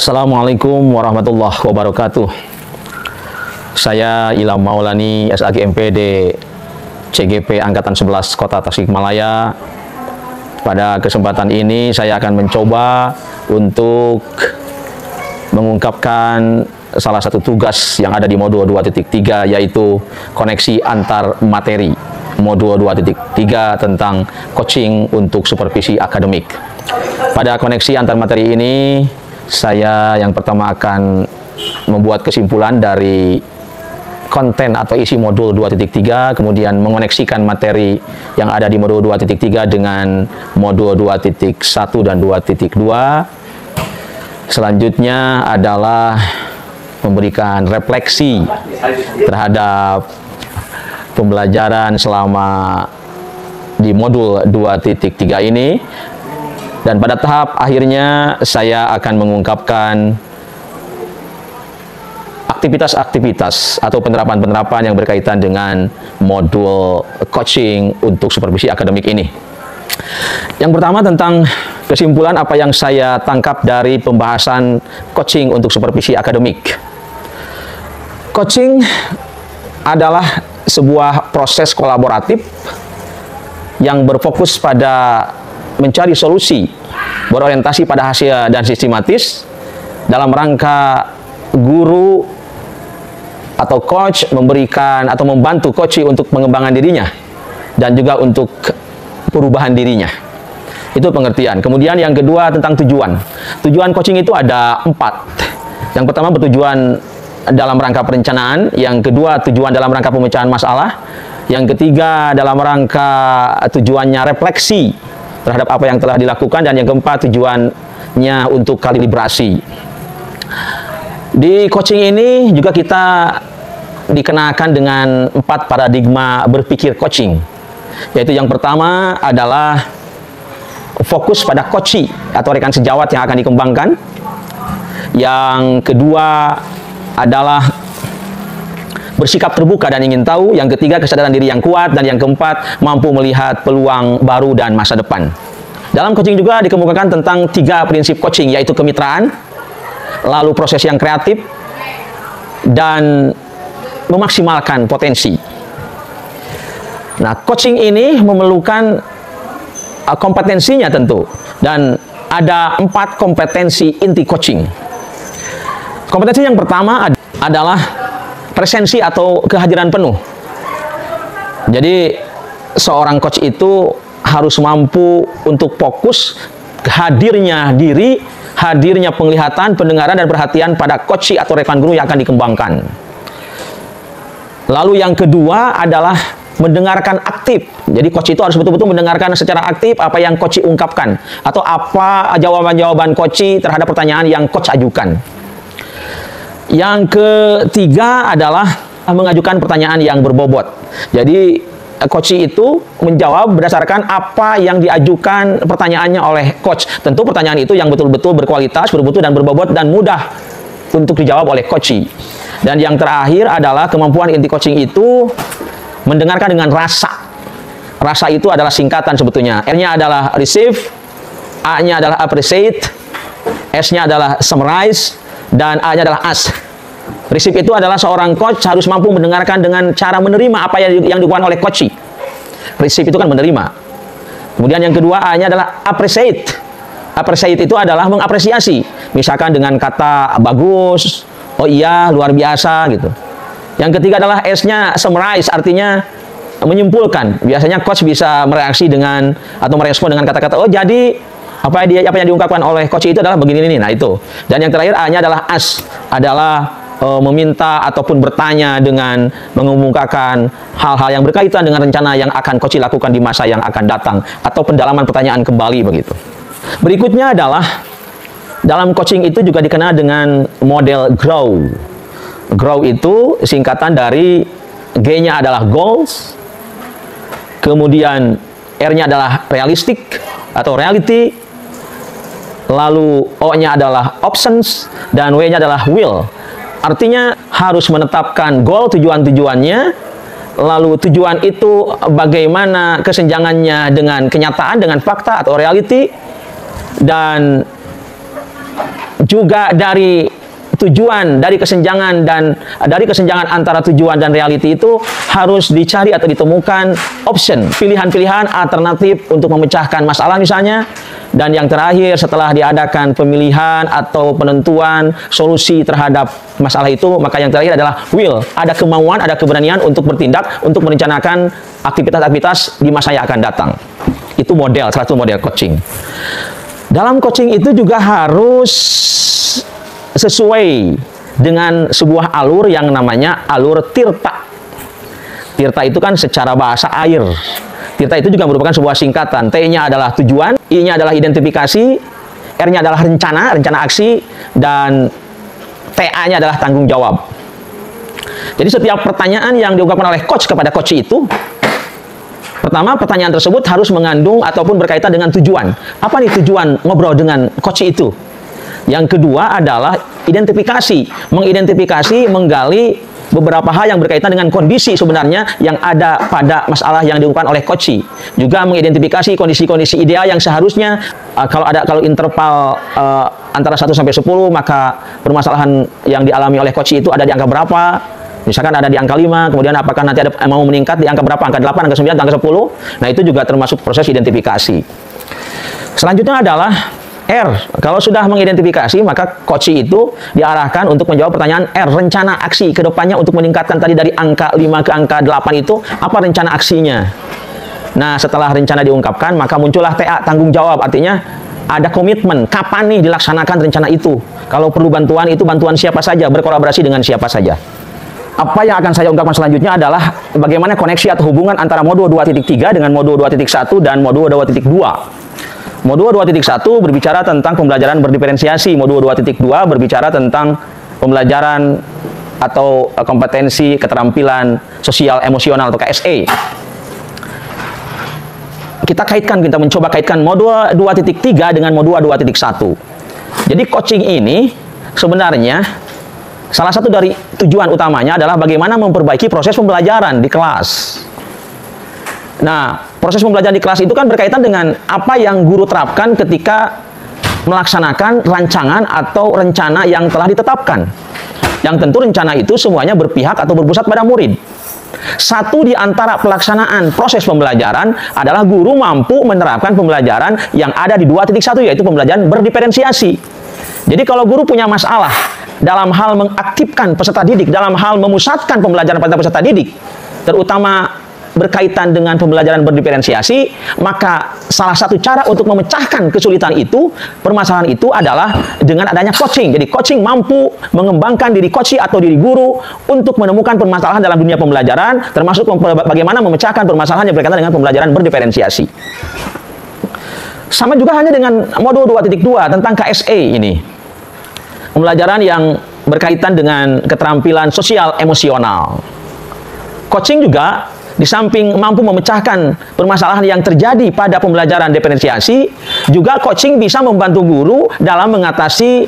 Assalamualaikum warahmatullahi wabarakatuh. Saya Ilham Maulani, SAG MPD CGP Angkatan 11 Kota Tasikmalaya. Pada kesempatan ini saya akan mencoba untuk mengungkapkan salah satu tugas yang ada di modul 2.3, yaitu koneksi antar materi. Modul 2.3 tentang coaching untuk supervisi akademik. Pada koneksi antar materi ini, saya yang pertama akan membuat kesimpulan dari konten atau isi modul 2.3, kemudian mengoneksikan materi yang ada di modul 2.3 dengan modul 2.1 dan 2.2. Selanjutnya adalah memberikan refleksi terhadap pembelajaran selama di modul 2.3 ini. Dan pada tahap akhirnya saya akan mengungkapkan aktivitas-aktivitas atau penerapan-penerapan yang berkaitan dengan modul coaching untuk supervisi akademik ini. Yang pertama tentang kesimpulan apa yang saya tangkap dari pembahasan coaching untuk supervisi akademik. Coaching adalah sebuah proses kolaboratif yang berfokus pada mencari solusi, berorientasi pada hasil dan sistematis dalam rangka guru atau coach memberikan atau membantu coach untuk pengembangan dirinya dan juga untuk perubahan dirinya. Itu pengertian. Kemudian yang kedua tentang tujuan. Tujuan coaching itu ada 4. Yang pertama bertujuan dalam rangka perencanaan, yang kedua tujuan dalam rangka pemecahan masalah, yang ketiga dalam rangka tujuannya refleksi terhadap apa yang telah dilakukan, dan yang keempat tujuannya untuk kalibrasi. Di coaching ini juga kita dikenakan dengan 4 paradigma berpikir coaching, yaitu yang pertama adalah fokus pada coachee atau rekan sejawat yang akan dikembangkan. Yang kedua adalah bersikap terbuka dan ingin tahu. Yang ketiga, kesadaran diri yang kuat. Dan yang keempat, mampu melihat peluang baru dan masa depan. Dalam coaching juga dikemukakan tentang 3 prinsip coaching, yaitu kemitraan, lalu proses yang kreatif, dan memaksimalkan potensi. Nah, coaching ini memerlukan kompetensinya tentu, dan ada 4 kompetensi inti coaching. Kompetensi yang pertama adalah presensi atau kehadiran penuh. Jadi seorang coach itu harus mampu untuk fokus, hadirnya diri, hadirnya penglihatan, pendengaran, dan perhatian pada coach atau rekan guru yang akan dikembangkan. Lalu yang kedua adalah mendengarkan aktif. Jadi coach itu harus betul-betul mendengarkan secara aktif apa yang coach ungkapkan, atau apa jawaban-jawaban coach terhadap pertanyaan yang coach ajukan. Yang ketiga adalah mengajukan pertanyaan yang berbobot. Jadi coach itu menjawab berdasarkan apa yang diajukan pertanyaannya oleh coach. Tentu pertanyaan itu yang betul-betul berkualitas, bermutu, dan berbobot, dan mudah untuk dijawab oleh coach. Dan yang terakhir adalah kemampuan inti coaching itu mendengarkan dengan rasa. Rasa itu adalah singkatan sebetulnya. R-nya adalah receive, A-nya adalah appreciate, S-nya adalah summarize, dan A-nya adalah ask. Receive itu adalah seorang coach harus mampu mendengarkan dengan cara menerima apa yang dilakukan oleh coach. Receive itu kan menerima. Kemudian yang kedua, A-nya adalah appreciate. Appreciate itu adalah mengapresiasi. Misalkan dengan kata bagus, oh iya, luar biasa gitu. Yang ketiga adalah S-nya summarize, artinya menyimpulkan. Biasanya coach bisa mereaksi dengan atau merespon dengan kata-kata, oh jadi apa yang diungkapkan oleh coach itu adalah begini ini. Nah itu. Dan yang terakhir, A-nya adalah ask, adalah meminta ataupun bertanya dengan mengemukakan hal-hal yang berkaitan dengan rencana yang akan coach lakukan di masa yang akan datang, atau pendalaman pertanyaan kembali begitu. Berikutnya adalah dalam coaching itu juga dikenal dengan model GROW. GROW itu singkatan dari G-nya adalah goals, kemudian R-nya adalah realistic atau reality, lalu O-nya adalah options, dan W-nya adalah will. Artinya harus menetapkan goal, tujuan-tujuannya, lalu tujuan itu bagaimana kesenjangannya dengan kenyataan, dengan fakta atau reality, dan juga dari tujuan, dari kesenjangan antara tujuan dan reality itu harus dicari atau ditemukan option, pilihan-pilihan alternatif untuk memecahkan masalah misalnya. Dan yang terakhir, setelah diadakan pemilihan atau penentuan solusi terhadap masalah itu, maka yang terakhir adalah will, ada kemauan, ada keberanian untuk bertindak, untuk merencanakan aktivitas-aktivitas di masa yang akan datang. Itu salah satu model coaching. Dalam coaching itu juga harus sesuai dengan sebuah alur yang namanya alur tirta. Tirta itu kan secara bahasa air. Tirta itu juga merupakan sebuah singkatan. T-nya adalah tujuan, I-nya adalah identifikasi, R-nya adalah rencana aksi, dan TA-nya adalah tanggung jawab. Jadi setiap pertanyaan yang diungkapkan oleh coach kepada coach itu, pertama, pertanyaan tersebut harus mengandung ataupun berkaitan dengan tujuan. Apa nih tujuan ngobrol dengan coach itu? Yang kedua adalah identifikasi, menggali beberapa hal yang berkaitan dengan kondisi sebenarnya yang ada pada masalah yang diungkapkan oleh coach. Juga mengidentifikasi kondisi-kondisi ideal yang seharusnya kalau interval antara 1 sampai 10, maka permasalahan yang dialami oleh coach itu ada di angka berapa? Misalkan ada di angka 5, kemudian apakah nanti mau meningkat di angka berapa? Angka 8, angka 9, angka 10. Nah, itu juga termasuk proses identifikasi. Selanjutnya adalah R. Kalau sudah mengidentifikasi, maka coach itu diarahkan untuk menjawab pertanyaan R, rencana aksi ke depannya untuk meningkatkan tadi dari angka 5 ke angka 8 itu, apa rencana aksinya? Nah, setelah rencana diungkapkan, maka muncullah TA, tanggung jawab. Artinya ada komitmen, kapan nih dilaksanakan rencana itu? Kalau perlu bantuan, itu bantuan siapa saja, berkolaborasi dengan siapa saja. Apa yang akan saya ungkapkan selanjutnya adalah bagaimana koneksi atau hubungan antara modul 2.3 dengan modul 2.1 dan modul 2.2. Modul 2.1 berbicara tentang pembelajaran berdiferensiasi. Modul 2.2 berbicara tentang pembelajaran atau kompetensi keterampilan sosial emosional atau KSE. Kita mencoba kaitkan modul 2.3 dengan modul 2.1. Jadi coaching ini sebenarnya salah satu dari tujuan utamanya adalah bagaimana memperbaiki proses pembelajaran di kelas. Nah, proses pembelajaran di kelas itu kan berkaitan dengan apa yang guru terapkan ketika melaksanakan rancangan atau rencana yang telah ditetapkan. Yang tentu rencana itu semuanya berpihak atau berpusat pada murid. Satu di antara pelaksanaan proses pembelajaran adalah guru mampu menerapkan pembelajaran yang ada di 2.1, yaitu pembelajaran berdiferensiasi. Jadi kalau guru punya masalah dalam hal mengaktifkan peserta didik, dalam hal memusatkan pembelajaran pada peserta didik, terutama berkaitan dengan pembelajaran berdiferensiasi, maka salah satu cara untuk memecahkan kesulitan itu, permasalahan itu adalah dengan adanya coaching. Jadi coaching mampu mengembangkan diri coach atau diri guru untuk menemukan permasalahan dalam dunia pembelajaran, termasuk bagaimana memecahkan permasalahan yang berkaitan dengan pembelajaran berdiferensiasi. Sama juga hanya dengan modul 2.2 tentang KSE ini. Pembelajaran yang berkaitan dengan keterampilan sosial emosional. Coaching juga di samping mampu memecahkan permasalahan yang terjadi pada pembelajaran diferensiasi, juga coaching bisa membantu guru dalam mengatasi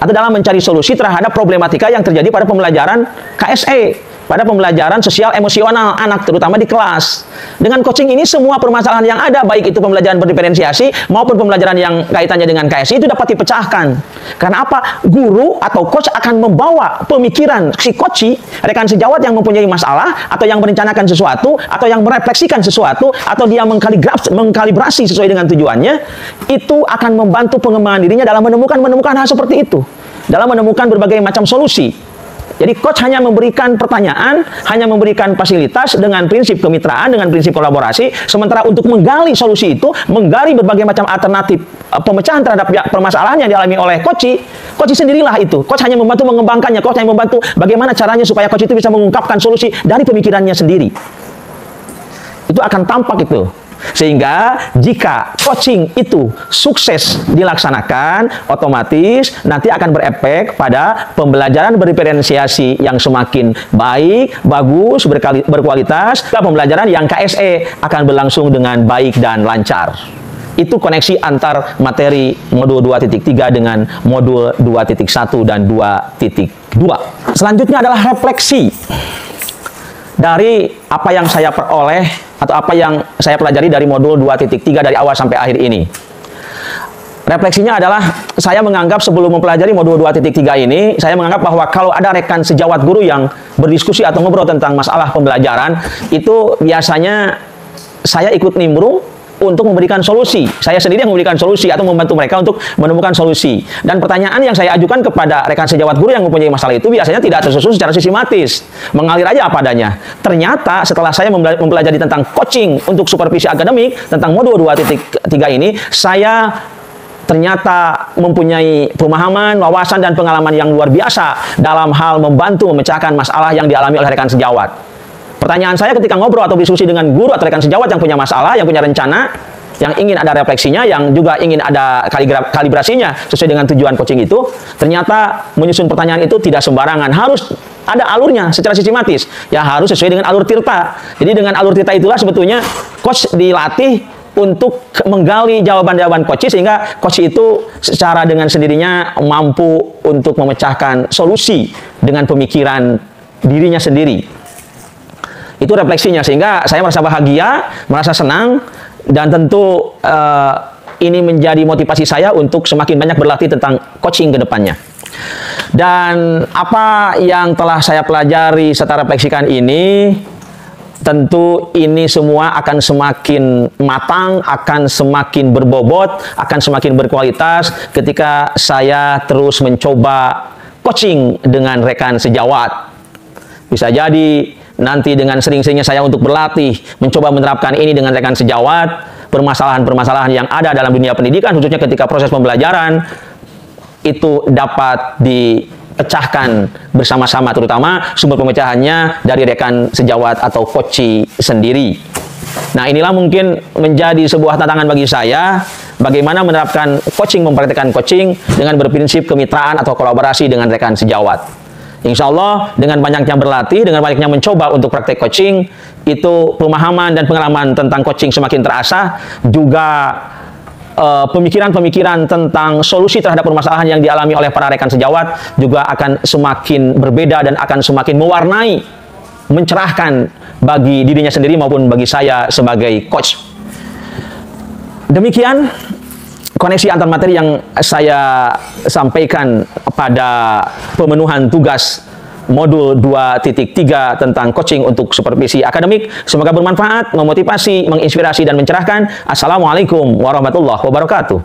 atau dalam mencari solusi terhadap problematika yang terjadi pada pembelajaran KSE, pada pembelajaran sosial emosional anak, terutama di kelas. Dengan coaching ini, semua permasalahan yang ada, baik itu pembelajaran berdiferensiasi maupun pembelajaran yang kaitannya dengan KSE, itu dapat dipecahkan. Karena apa? Guru atau coach akan membawa pemikiran si coach, rekan sejawat yang mempunyai masalah, atau yang merencanakan sesuatu, atau yang merefleksikan sesuatu, atau dia mengkalibrasi sesuai dengan tujuannya, itu akan membantu pengembangan dirinya dalam menemukan hal seperti itu, dalam menemukan berbagai macam solusi. Jadi coach hanya memberikan pertanyaan, hanya memberikan fasilitas dengan prinsip kemitraan, dengan prinsip kolaborasi. Sementara untuk menggali solusi itu, menggali berbagai macam alternatif pemecahan terhadap permasalahan yang dialami oleh coach sendirilah itu. Coach hanya membantu mengembangkannya, coach hanya membantu bagaimana caranya supaya coach itu bisa mengungkapkan solusi dari pemikirannya sendiri. Itu akan tampak itu. Sehingga jika coaching itu sukses dilaksanakan, otomatis nanti akan berefek pada pembelajaran berdiferensiasi yang semakin baik, bagus, berkualitas. Pembelajaran yang KSE akan berlangsung dengan baik dan lancar. Itu koneksi antar materi modul 2.3 dengan modul 2.1 dan 2.2. Selanjutnya adalah refleksi dari apa yang saya peroleh atau apa yang saya pelajari dari modul 2.3 dari awal sampai akhir ini. Refleksinya adalah saya menganggap sebelum mempelajari modul 2.3 ini, saya menganggap bahwa kalau ada rekan sejawat guru yang berdiskusi atau ngobrol tentang masalah pembelajaran, itu biasanya saya ikut nimbrung untuk memberikan solusi. Saya sendiri yang memberikan solusi atau membantu mereka untuk menemukan solusi. Dan pertanyaan yang saya ajukan kepada rekan sejawat guru yang mempunyai masalah itu biasanya tidak tersusun secara sistematis. Mengalir aja apa adanya. Ternyata setelah saya mempelajari tentang coaching untuk supervisi akademik, tentang modul 2.3 ini, saya ternyata mempunyai pemahaman, wawasan, dan pengalaman yang luar biasa dalam hal membantu memecahkan masalah yang dialami oleh rekan sejawat. Pertanyaan saya ketika ngobrol atau diskusi dengan guru atau rekan sejawat yang punya masalah, yang punya rencana, yang ingin ada refleksinya, yang juga ingin ada kalibrasinya sesuai dengan tujuan coaching itu, ternyata menyusun pertanyaan itu tidak sembarangan. Harus ada alurnya secara sistematis. Ya harus sesuai dengan alur tirta. Jadi dengan alur tirta itulah sebetulnya coach dilatih untuk menggali jawaban-jawaban coach, sehingga coach itu secara dengan sendirinya mampu untuk memecahkan solusi dengan pemikiran dirinya sendiri. Itu refleksinya, sehingga saya merasa bahagia, merasa senang, dan tentu ini menjadi motivasi saya untuk semakin banyak berlatih tentang coaching ke depannya. Dan apa yang telah saya pelajari serta refleksikan ini, tentu ini semua akan semakin matang, akan semakin berbobot, akan semakin berkualitas ketika saya terus mencoba coaching dengan rekan sejawat. Bisa jadi nanti dengan sering-seringnya saya untuk berlatih, mencoba menerapkan ini dengan rekan sejawat, permasalahan-permasalahan yang ada dalam dunia pendidikan, khususnya ketika proses pembelajaran, itu dapat dipecahkan bersama-sama, terutama sumber pemecahannya dari rekan sejawat atau coach sendiri. Nah, inilah mungkin menjadi sebuah tantangan bagi saya, bagaimana menerapkan coaching, mempraktikkan coaching dengan berprinsip kemitraan atau kolaborasi dengan rekan sejawat. Insya Allah dengan banyaknya berlatih, dengan banyaknya mencoba untuk praktek coaching, itu pemahaman dan pengalaman tentang coaching semakin terasa, juga pemikiran-pemikiran tentang solusi terhadap permasalahan yang dialami oleh para rekan sejawat juga akan semakin berbeda dan akan semakin mewarnai, mencerahkan bagi dirinya sendiri maupun bagi saya sebagai coach. Demikian koneksi antar materi yang saya sampaikan pada pemenuhan tugas modul 2.3 tentang coaching untuk supervisi akademik. Semoga bermanfaat, memotivasi, menginspirasi, dan mencerahkan. Assalamualaikum warahmatullahi wabarakatuh.